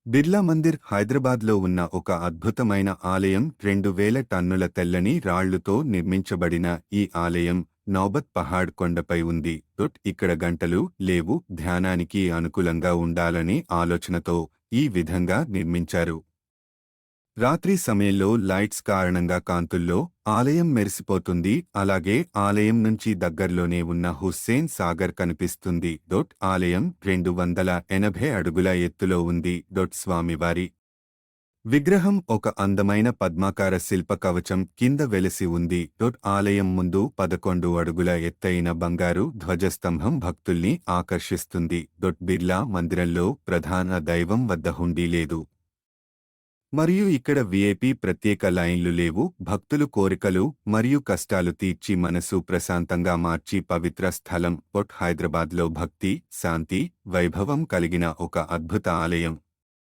బిర్లా మందిర్ హైదరాబాద్లో ఉన్న ఒక అద్భుతమైన ఆలయం 2000 టన్నుల తెల్లని రాళ్లుతో నిర్మించబడిన ఈ ఆలయం నౌబత్ పహాడ్ కొండపై ఉంది. ఇక్కడ గంటలు లేవు, ధ్యానానికి అనుకూలంగా ఉండాలనే ఆలోచనతో ఈ విధంగా నిర్మించారు. రాత్రి సమయంలో లైట్స్ కారణంగా కాంతుల్లో ఆలయం మెరిసిపోతుంది. అలాగే ఆలయం నుంచి దగ్గర్లోనే ఉన్న హుస్సేన్ సాగర్ కనిపిస్తుంది. ఆలయం 280 అడుగుల ఎత్తులో ఉంది. స్వామివారి విగ్రహం ఒక అందమైన పద్మాకార శిల్ప కవచం కింద వెలసి ఉంది. ఆలయం ముందు 11 అడుగుల ఎత్తైన బంగారు ధ్వజస్తంభం భక్తుల్ని ఆకర్షిస్తుంది. బిర్లా మందిరంలో ప్రధాన దైవం వద్ద హుండీ లేదు మరియు ఇక్కడ విఐపి ప్రత్యేక లైన్లు లేవు. భక్తులు కోరికలు మరియు కష్టాలు తీర్చి మనసు ప్రశాంతంగా మార్చి పవిత్ర స్థలం. హైదరాబాద్లో భక్తి, శాంతి, వైభవం కలిగిన ఒక అద్భుత ఆలయం.